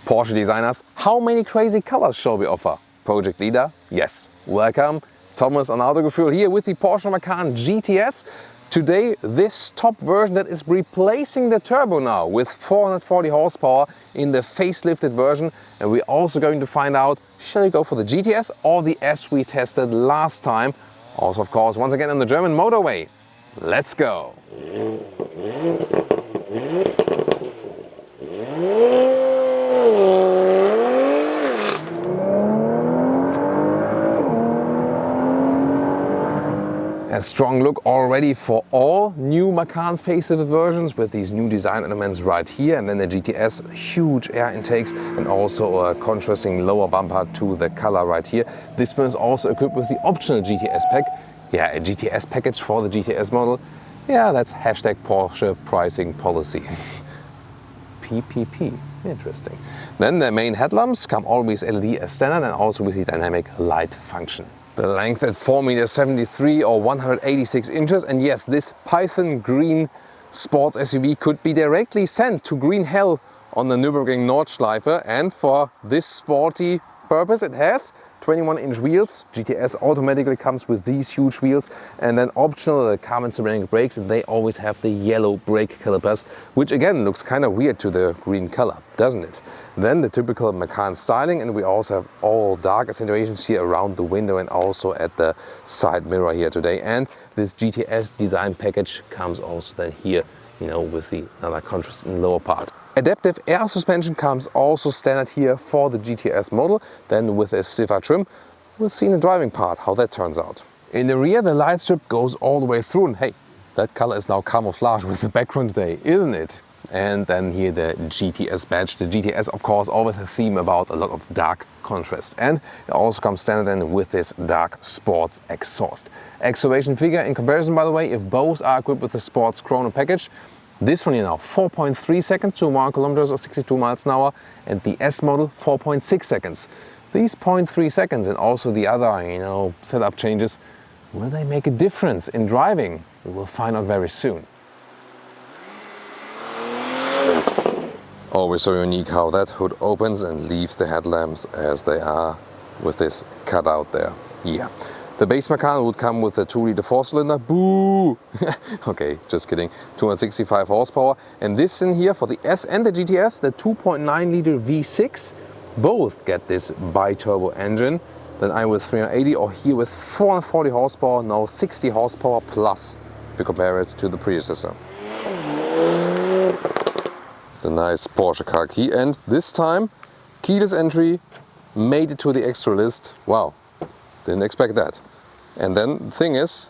Porsche designers, how many crazy colors shall we offer? Project leader, yes, welcome. Thomas on Autogefuehl here with the Porsche Macan GTS. Today, this top version that is replacing the turbo now with 440 horsepower in the facelifted version. And we're also going to find out, shall we go for the GTS or the S we tested last time? Also, of course, once again on the German motorway. Let's go. A strong look already for all new Macan facelift versions with these new design elements right here, and then the GTS, huge air intakes and also a contrasting lower bumper to the color right here. This one is also equipped with the optional GTS pack. Yeah, a GTS package for the GTS model. Yeah, that's hashtag Porsche pricing policy. PPP, interesting. Then the main headlamps come always LED as standard and also with the dynamic light function. The length at 4.73 meters or 186 inches, and yes, this Python green sports SUV could be directly sent to green hell on the Nürburgring Nordschleife, and for this sporty purpose it has 21-inch wheels. GTS automatically comes with these huge wheels, and then optional carbon ceramic brakes, and they always have the yellow brake calipers, which again looks kind of weird to the green color, doesn't it? Then the typical Macan styling, and we also have all dark accentuations here around the window and also at the side mirror here today. And this GTS design package comes also then here, you know, with the another contrast in the lower part. Adaptive air suspension comes also standard here for the GTS model, then with a stiffer trim. We'll see in the driving part how that turns out. In the rear, the light strip goes all the way through, and hey, that color is now camouflage with the background today, isn't it? And then here the GTS badge. The GTS, of course, always a theme about a lot of dark contrast. And it also comes standard then with this dark sports exhaust. Acceleration figure in comparison, by the way, if both are equipped with the sports chrono package. This one, you know, 4.3 seconds to 1 kilometers or 62 miles an hour, and the S model 4.6 seconds. These 0.3 seconds and also the other, you know, setup changes, will they make a difference in driving? We will find out very soon. Always so unique how that hood opens and leaves the headlamps as they are with this cutout there. Yeah. The base Macan would come with a 2-liter 4-cylinder. Boo! Okay, just kidding. 265 horsepower. And this in here for the S and the GTS, the 2.9-liter V6, both get this bi-turbo engine. Then I'm with 380 or here with 440 horsepower, now 60 horsepower plus if you compare it to the predecessor. The nice Porsche car key, and this time keyless entry made it to the extra list. Wow, didn't expect that. And then the thing is,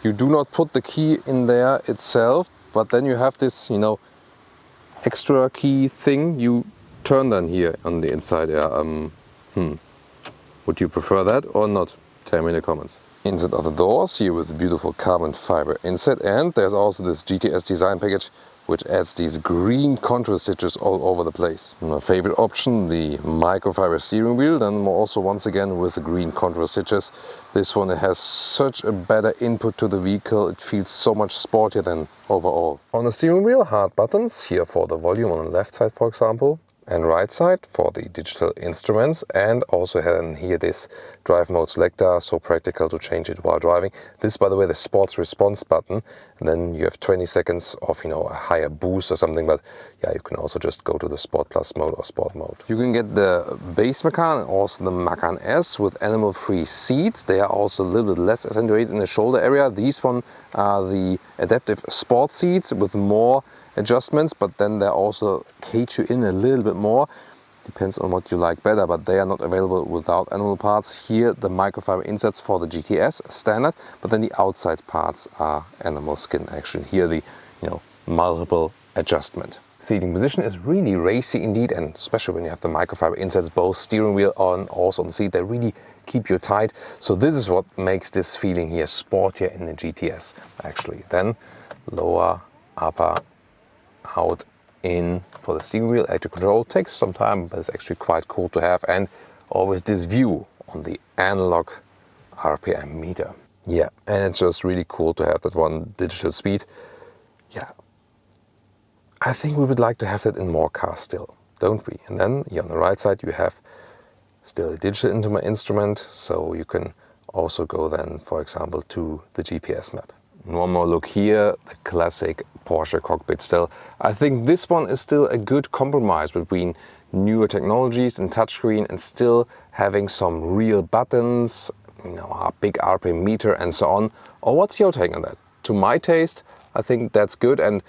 you do not put the key in there itself, but then you have this, you know, extra key thing you turn then here on the inside. Would you prefer that or not? Tell me in the comments. Inside of the doors here with beautiful carbon fiber inside, and there's also this GTS design package which adds these green contrast stitches all over the place. My favorite option, the microfiber steering wheel, then also once again with the green contrast stitches. This one has such a better input to the vehicle, it feels so much sportier than overall. On the steering wheel, hard buttons, here for the volume on the left side for example, and right side for the digital instruments, and also here this drive mode selector, so practical to change it while driving. This, by the way, the sports response button, and then you have 20 seconds of, you know, a higher boost or something, but yeah, you can also just go to the Sport Plus mode or Sport mode. You can get the base Macan and also the Macan S with animal-free seats. They are also a little bit less accentuated in the shoulder area. These one are the adaptive sport seats with more adjustments, but then they also cage you in a little bit more. Depends on what you like better, but they are not available without animal parts. Here the microfiber inserts for the GTS standard, but then the outside parts are animal skin action. Here the, you know, multiple adjustment. Seating position is really racy indeed, and especially when you have the microfiber inserts, both steering wheel and also on the seat, they really keep you tight. So this is what makes this feeling here sportier in the GTS actually. Then lower, upper, out, in for the steering wheel. Electric control takes some time, but it's actually quite cool to have, and always this view on the analog RPM meter. Yeah, and it's just really cool to have that one digital speed. Yeah, I think we would like to have that in more cars still. don't we? And then here on the right side you have still a digital instrument, so you can also go then, for example, to the GPS map. And one more look here, the classic Porsche cockpit still. I think this one is still a good compromise between newer technologies and touchscreen and still having some real buttons, you know, a big RPM meter and so on. Or what's your take on that? To my taste, I think that's good, and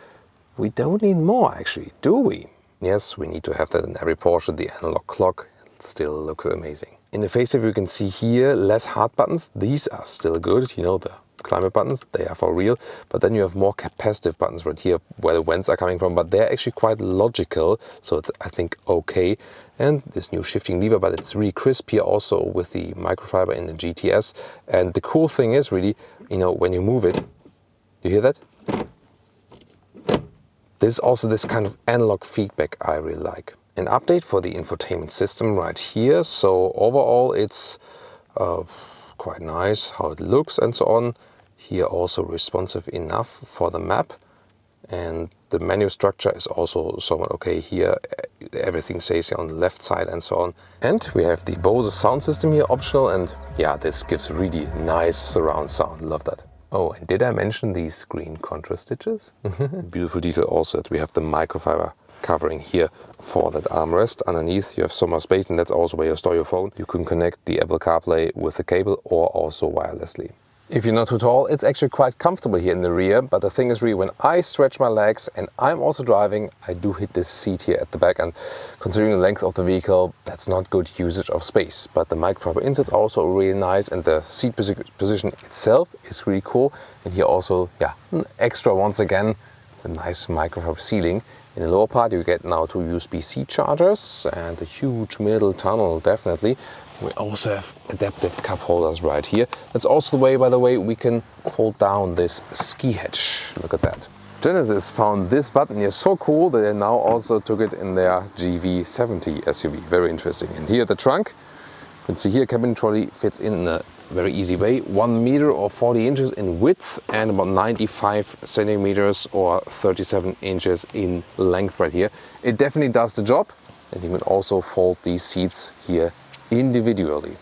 we don't need more actually, do we? Yes, we need to have that in every Porsche, the analog clock. It still looks amazing. In the facelift you can see here less hard buttons. These are still good, you know, the climate buttons, they are for real. But then you have more capacitive buttons right here where the vents are coming from, but they're actually quite logical, so it's, I think, okay. And this new shifting lever, but it's really crisp here also with the microfiber in the GTS. And the cool thing is really, you know, when you move it, you hear that? There's also this kind of analog feedback I really like. An update for the infotainment system right here. So overall it's quite nice how it looks and so on. Here also responsive enough for the map. And the menu structure is also somewhat okay here. Everything stays here on the left side and so on. And we have the Bose sound system here optional, and yeah, this gives really nice surround sound. Love that. Oh, and did I mention these green contrast stitches? Beautiful detail also that we have the microfiber covering here for that armrest. Underneath you have some more space, and that's also where you store your phone. You can connect the Apple CarPlay with the cable or also wirelessly. If you're not too tall, it's actually quite comfortable here in the rear, but the thing is really when I stretch my legs and I'm also driving, I do hit this seat here at the back, and considering the length of the vehicle, that's not good usage of space. But the microfiber inserts are also really nice, and the seat position itself is really cool. And here also, yeah, an extra once again, a nice microfiber ceiling. In the lower part you get now 2 USB-C chargers and a huge middle tunnel, definitely. We also have adaptive cup holders right here. That's also the way, by the way, we can fold down this ski hatch. Look at that. Genesis found this button here so cool that they now also took it in their GV70 SUV. Very interesting. And here the trunk, you can see here cabin trolley fits in a very easy way. 1 meter or 40 inches in width and about 95 centimeters or 37 inches in length right here. It definitely does the job. And you can also fold these seats here individually.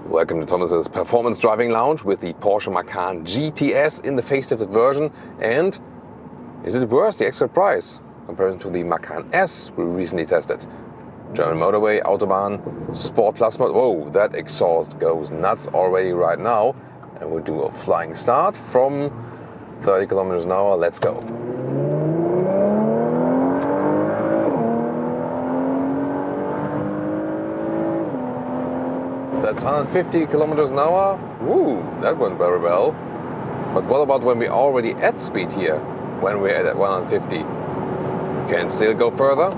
Welcome to Thomas's Performance Driving Lounge with the Porsche Macan GTS in the facelifted version. And is it worth the extra price compared to the Macan S we recently tested? German motorway, Autobahn, Sport Plus mode. Whoa, that exhaust goes nuts already right now. And we'll do a flying start from 30 kilometers an hour. Let's go. That's 150 kilometers an hour. Woo, that went very well. But what about when we're already at speed here? When we're at 150? Can still go further?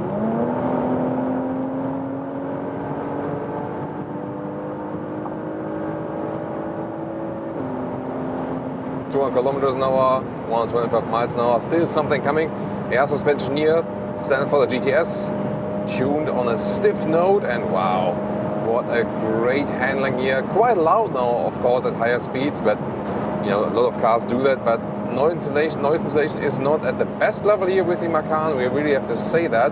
Kilometers an hour, 125 miles an hour, still something coming. Air suspension here, standard for the GTS, tuned on a stiff note, and wow, what a great handling here. Quite loud now, of course, at higher speeds, but you know, a lot of cars do that, but noise insulation is not at the best level here with the Macan, we really have to say that,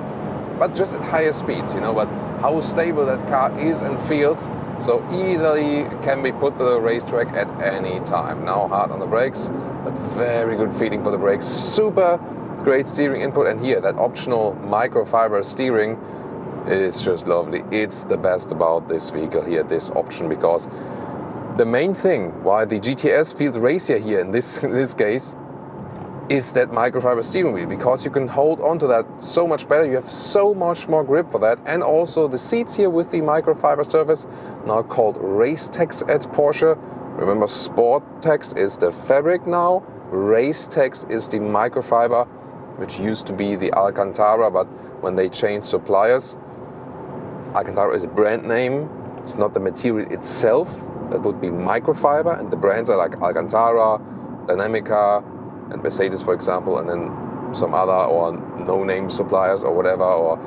but just at higher speeds, you know, but how stable that car is and feels, so easily can be put to the racetrack at any time. Now hard on the brakes, but very good feeling for the brakes. Super great steering input, and here that optional microfiber steering is just lovely. It's the best about this vehicle here, this option, because the main thing why the GTS feels racier here in this case is that microfiber steering wheel, because you can hold on to that so much better. You have so much more grip for that. And also the seats here with the microfiber surface, now called Race Tex at Porsche. Remember, Sport Tex is the fabric now. Race Tex is the microfiber, which used to be the Alcantara, but when they changed suppliers, Alcantara is a brand name. It's not the material itself. That would be microfiber, and the brands are like Alcantara, Dynamica, and Mercedes, for example, and then some other or no-name suppliers or whatever, or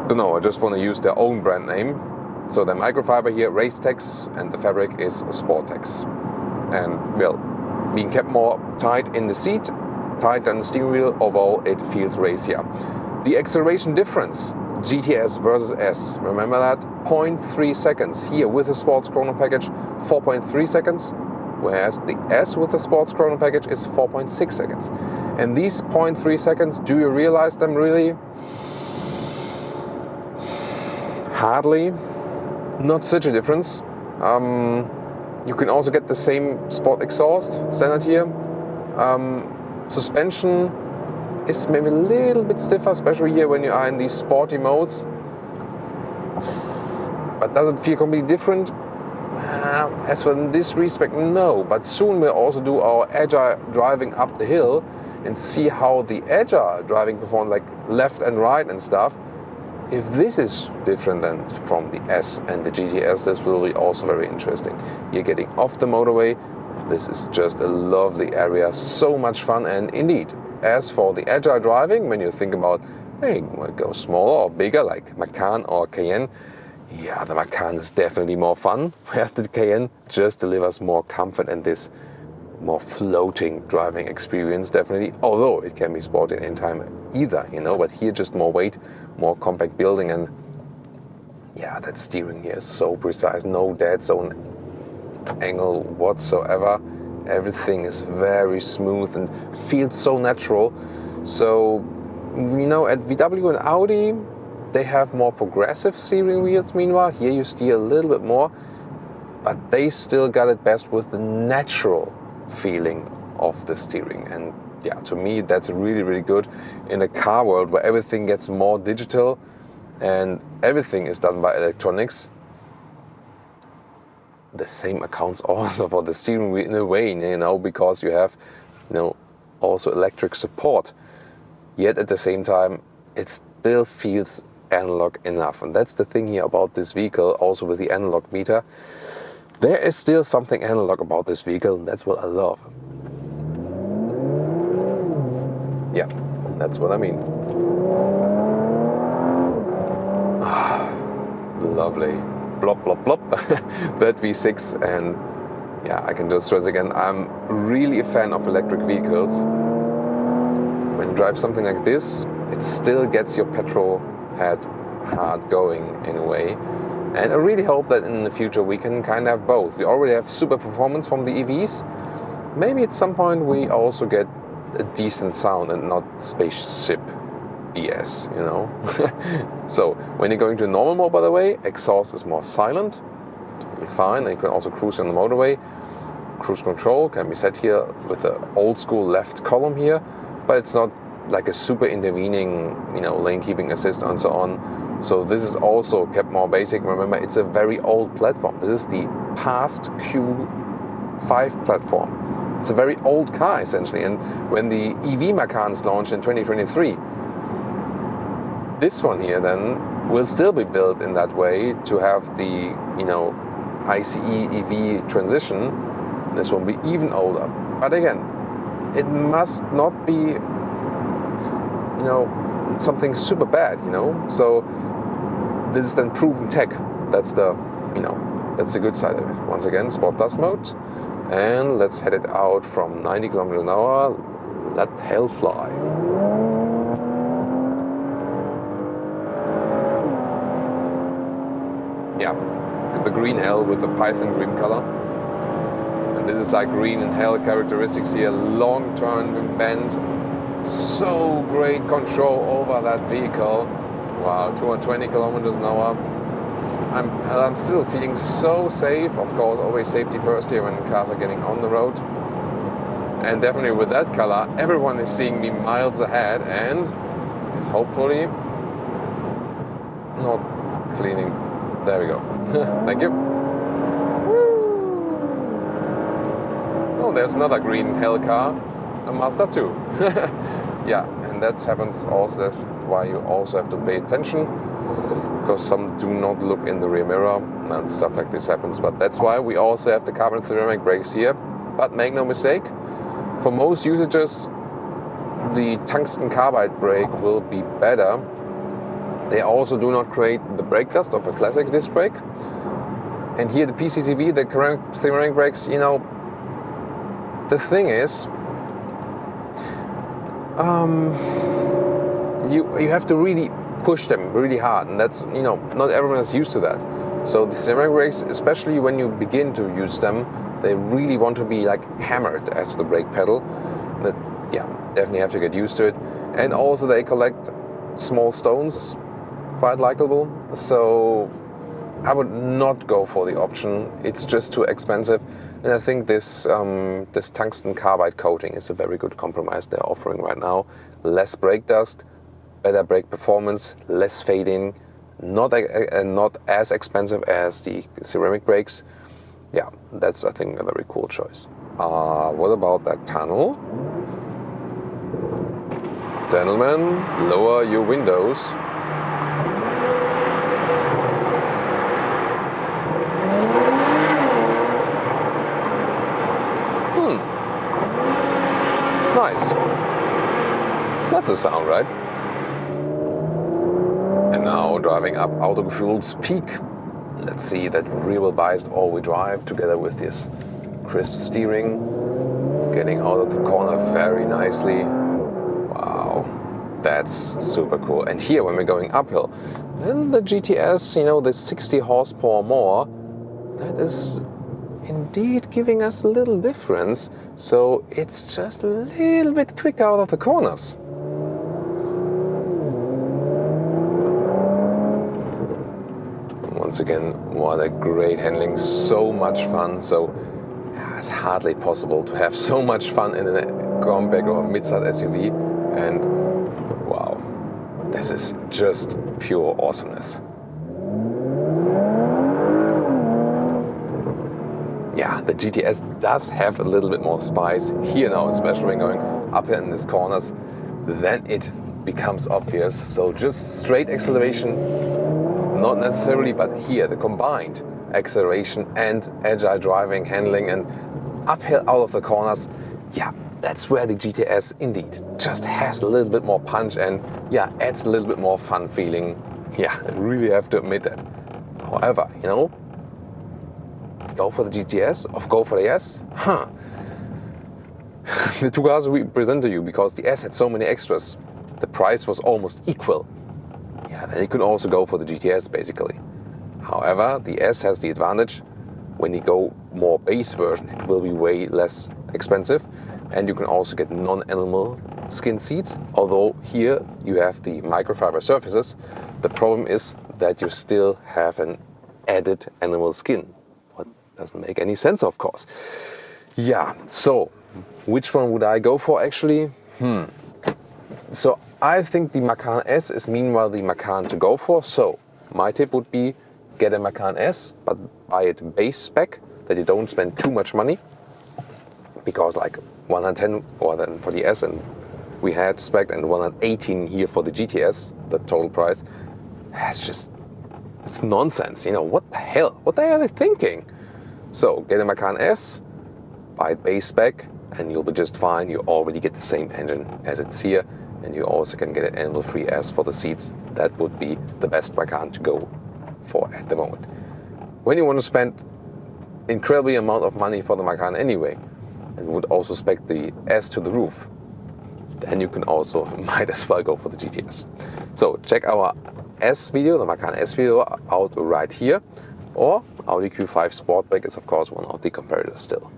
don't know, I just want to use their own brand name. So the microfiber here, Race Tex, and the fabric is Sport Tex. And well, being kept more tight in the seat, tight on the steering wheel. Overall, it feels racier. The acceleration difference, GTS versus S, remember that? 0.3 seconds. Here with the sports chrono package, 4.3 seconds, whereas the S with the sports chrono package is 4.6 seconds. And these 0.3 seconds, do you realize them really? Hardly. Not such a difference. You can also get the same sport exhaust, standard here. Suspension is maybe a little bit stiffer, especially here when you are in these sporty modes. But does it feel completely different? As for in this respect, no. But soon we'll also do our agile driving up the hill and see how the agile driving performs, like left and right and stuff. If this is different than from the S and the GTS, this will be also very interesting. You're getting off the motorway. This is just a lovely area, so much fun. And indeed, as for the agile driving, when you think about, hey, go smaller or bigger, like Macan or Cayenne, yeah, the Macan is definitely more fun, whereas the Cayenne just delivers more comfort and this more floating driving experience, definitely. Although it can be sporty in time either, you know, but here just more weight, more compact building, and yeah, that steering here is so precise, no dead zone angle whatsoever. Everything is very smooth and feels so natural. So, you know, at VW and Audi, they have more progressive steering wheels. Meanwhile, here you steer a little bit more, but they still got it best with the natural feeling of the steering. And yeah, to me, that's really, really good in a car world where everything gets more digital and everything is done by electronics. The same accounts also for the steering wheel in a way, you know, because you have, you know, also electric support. Yet at the same time, it still feels analog enough. And that's the thing here about this vehicle, also with the analog meter. There is still something analog about this vehicle, and that's what I love. Yeah, that's what I mean. Lovely. Blop, blop, blop. That V6, and yeah, I can just stress again, I'm really a fan of electric vehicles. When you drive something like this, it still gets your petrol head hard going in a way. And I really hope that in the future we can kind of have both. We already have super performance from the EVs. Maybe at some point we also get a decent sound and not spaceship BS, you know. So when you're going to a normal mode, by the way, exhaust is more silent. It'll be fine. And you can also cruise on the motorway. Cruise control can be set here with the old school left column here, but it's not like a super intervening, you know, lane keeping assist and so on. So this is also kept more basic. Remember, it's a very old platform. This is the past Q5 platform. It's a very old car essentially. And when the EV Macans launched in 2023, this one here then will still be built in that way to have the, you know, ICE EV transition. This will be even older. But again, it must not be, you know, something super bad, you know. So this is then proven tech. That's the, you know, that's the good side of it. Once again, Sport Plus mode, and let's head it out from 90 kilometers an hour. Let hell fly. Yeah, the green hell with the Python green color. And this is like green and hell characteristics here. Long turn bend. So great control over that vehicle. Wow, 220 kilometers an hour. I'm still feeling so safe. Of course, always safety first here when cars are getting on the road. And definitely with that color, everyone is seeing me miles ahead and is hopefully not cleaning. There we go. Thank you. Oh, there's another green hell car. A Mazda 2. Yeah, and that happens also. That's why you also have to pay attention, because some do not look in the rear mirror and stuff like this happens. But that's why we also have the carbon ceramic brakes here. But make no mistake, for most usages, the tungsten carbide brake will be better. They also do not create the brake dust of a classic disc brake. And here the PCCB, the ceramic brakes, you know, the thing is, you have to really push them really hard, and that's, you know, not everyone is used to that. So the ceramic brakes, especially when you begin to use them, they really want to be like hammered as the brake pedal. But yeah, definitely have to get used to it. And also they collect small stones, quite likable. So I would not go for the option. It's just too expensive. And I think this this tungsten carbide coating is a very good compromise they're offering right now. Less brake dust, better brake performance, less fading, not as expensive as the ceramic brakes. Yeah, that's, I think, a very cool choice. What about that tunnel? Gentlemen, lower your windows. Nice. That's a sound, right? And now driving up Autogefuehl's peak. Let's see that rear-wheel biased all-wheel drive together with this crisp steering. Getting out of the corner very nicely. Wow, that's super cool. And here, when we're going uphill, then the GTS, you know, the 60 horsepower more, that is indeed giving us a little difference. So it's just a little bit quicker out of the corners. Once again, what a great handling, so much fun. So it's hardly possible to have so much fun in a compact or mid-size SUV. And wow, this is just pure awesomeness. Yeah, the GTS does have a little bit more spice here now, especially when going up here in these corners. Then it becomes obvious. So just straight acceleration, not necessarily, but here the combined acceleration and agile driving, handling, and uphill out of the corners. Yeah, that's where the GTS indeed just has a little bit more punch and yeah, adds a little bit more fun feeling. Yeah, I really have to admit that. However, you know, go for the GTS or go for the S? Huh. The two cars we present to you, because the S had so many extras, the price was almost equal. Yeah, then you can also go for the GTS basically. However, the S has the advantage, when you go more base version, it will be way less expensive, and you can also get non-animal skin seats. Although here you have the microfiber surfaces, the problem is that you still have an added animal skin. What doesn't make any sense, of course. Yeah, so which one would I go for actually? So I think the Macan S is meanwhile the Macan to go for. So my tip would be get a Macan S, but buy it base spec, that you don't spend too much money. Because like 110 or then for the S, and we had spec, and 118 here for the GTS, the total price, it's nonsense. You know, what the hell? What are they thinking? So get a Macan S, buy it base spec, and you'll be just fine. You already get the same engine as it's here, and you also can get an animal-free S for the seats. That would be the best Macan to go for at the moment. When you want to spend incredibly amount of money for the Macan anyway, and would also spec the S to the roof, then you can also might as well go for the GTS. So check our S video, the Macan S video, out right here, or Audi Q5 Sportback is of course one of the competitors still.